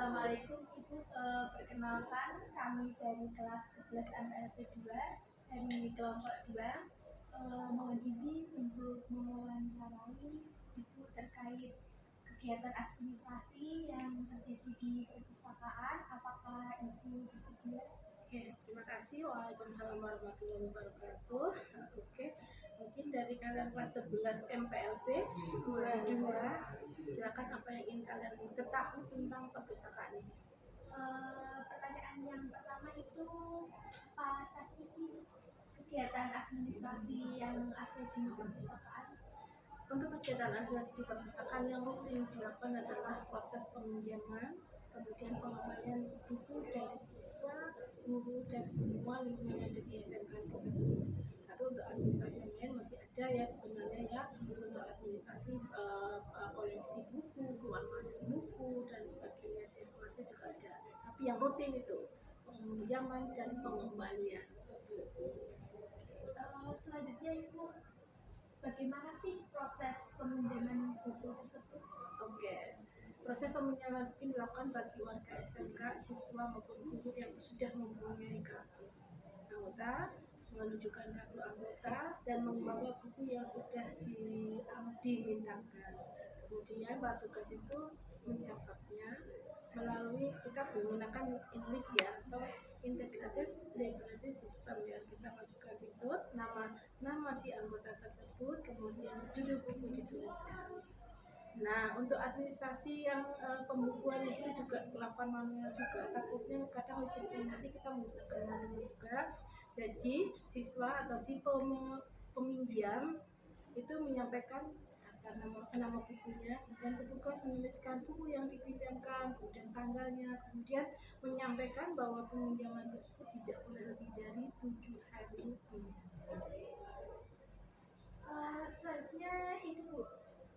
Assalamualaikum Ibu, perkenalkan kami dari kelas 11 MLP 2 dari kelompok 2. Mohon izin untuk mewawancarai Ibu terkait kegiatan administrasi yang terjadi di perpustakaan. Apakah Ibu bersedia? Oke, terima kasih. Waalaikumsalam warahmatullahi wabarakatuh. Oke, mungkin dari kalian kelas 11 MPLP 22, silakan apa yang ingin kalian ketahui tentang perpustakaan ini. Pertanyaan yang pertama itu apa saja sih kegiatan administrasi yang ada di perpustakaan? Untuk kegiatan administrasi di perpustakaan yang rutin dilakukan adalah proses peminjaman, kemudian pengembalian buku dari siswa, guru, dan semua lingkungan yang ada di SMK itu sendiri. Tapi untuk administrasi yang lain masih ada ya sebenarnya ya, untuk administrasi koleksi buku, keluar masuk buku, dan sebagainya, sirkulasi juga ada. Tapi yang rutin itu peminjaman dan pengembalian. Selanjutnya Ibu, bagaimana sih proses peminjaman buku tersebut? Oke. Proses peminjaman buku dilakukan bagi warga SMK, siswa maupun guru yang sudah mempunyai kartu anggota, menunjukkan kartu anggota dan membawa buku yang sudah dimintakan. Kemudian para tugas itu mencatatnya melalui kita menggunakan English ya atau integrated library system ya. Kita masukkan itu nama si anggota tersebut, kemudian judul buku dituliskan. Nah, untuk administrasi yang pembukuan itu juga melakukan manual juga. Takutnya kadang listriknya mati, kita menggunakan manual juga. Jadi siswa atau si peminjam itu menyampaikan daftar nama bukunya, dan petugas menuliskan buku yang dipinjamkan, kemudian tanggalnya, kemudian menyampaikan bahwa peminjaman tersebut tidak boleh lebih dari 7 hari pinjaman. Selanjutnya itu,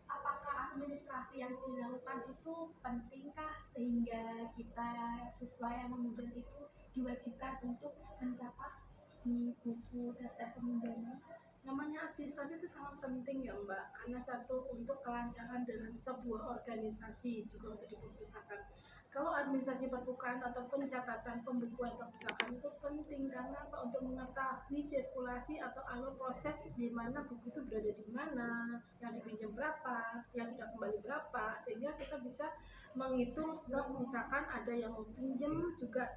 apakah administrasi yang dilakukan itu pentingkah sehingga kita siswa yang meminjam itu diwajibkan untuk mencatat di buku daftar peminjaman? Namanya administrasi itu sangat penting ya Mbak, karena satu untuk kelancaran dalam sebuah organisasi, juga untuk di perpustakaan. Kalau administrasi perpustakaan atau pencatatan pembukuan perpustakaan itu penting karena apa? Untuk mengetahui sirkulasi atau alur proses di mana buku itu berada di mana, yang dipinjam berapa, yang sudah kembali berapa, sehingga kita bisa menghitung stok, misalkan ada yang mau pinjam juga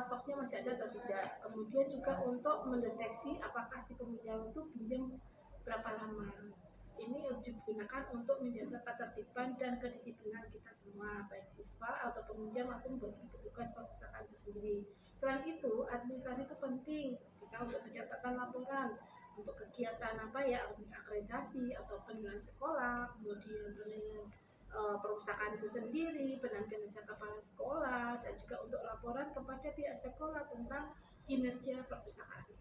stoknya masih ada atau tidak. Kemudian juga untuk mendeteksi apakah si peminjam itu pinjam berapa lama. Ini digunakan untuk menjaga ketertiban dan kedisiplinan kita semua, baik siswa atau peminjam atau bagi petugas perpustakaan itu sendiri. Selain itu, administrasi itu penting kita untuk pencatatan laporan, untuk kegiatan apa ya, akreditasi atau penilaian sekolah, kemudian penilaian perpustakaan itu sendiri, penilaian kinerja kepala sekolah, dan juga untuk laporan kepada pihak sekolah tentang kinerja perpustakaan.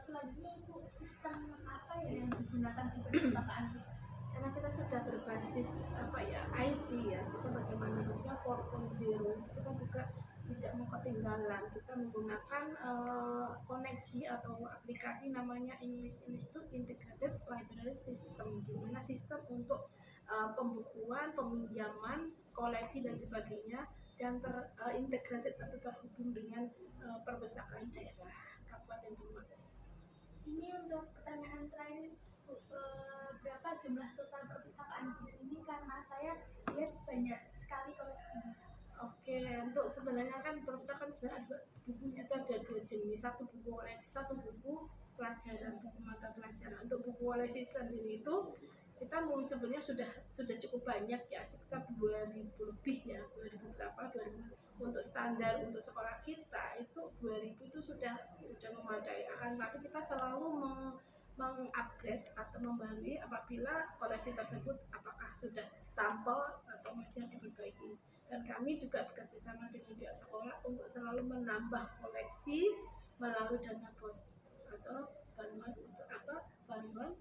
Selanjutnya Ibu, sistem apa ya yang digunakan di perpustakaan kita? Karena kita sudah berbasis apa ya, IT ya, kita bagaimana juga 4.0, kita juga tidak mau ketinggalan. Kita menggunakan koneksi atau aplikasi namanya English itu Integrated Library System, di mana sistem untuk pembukuan, peminjaman, koleksi dan sebagainya, dan terintegrated atau terhubung dengan perpustakaan daerah Kabupaten Demak. Ini untuk pertanyaan terakhir, berapa jumlah total perpustakaan di sini? Karena saya lihat banyak sekali koleksi. Oke, untuk sebenarnya kan perpustakaan sebenarnya bukunya itu ada 2 jenis, satu buku koleksi, satu buku pelajaran, buku mata pelajaran. Untuk buku koleksi sendiri itu kita sebenarnya sudah cukup banyak ya, sekitar 2000 lebih ya, 2000 berapa, 2000 untuk standar untuk sekolah kita itu 2000 itu sudah memadai. Akan tapi kita selalu mengupgrade atau membarui apabila koleksi tersebut apakah sudah tampil atau masih yang diperbaiki. Dan kami juga bekerjasama dengan pihak sekolah untuk selalu menambah koleksi melalui dana BOS atau bantuan untuk bantuan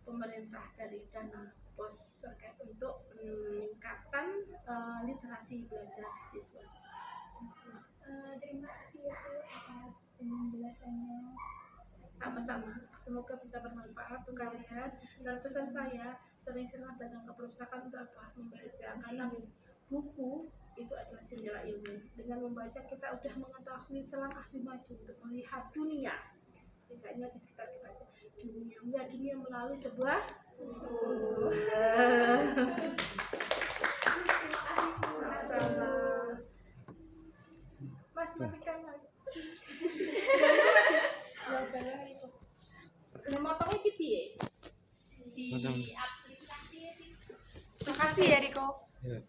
pemerintah dari dana BOS terkait untuk peningkatan literasi belajar siswa. Terima kasih ya Bu atas penjelasannya. sama-sama. Semoga bisa bermanfaat untuk kalian. Dan pesan saya, sering-sering datang ke perpustakaan untuk apa? Membaca. Karena buku itu adalah jendela ilmu. Dengan membaca kita udah mengetahui selangkah lebih maju untuk melihat dunia. Tidaknya di sekitar kita, melihat dunia melalui sebuah buku. Sama-sama. Mas, matikan Mas. Motongnya di piye? Di Macam- aplikasi sih. Makasih ya Riko. Ya.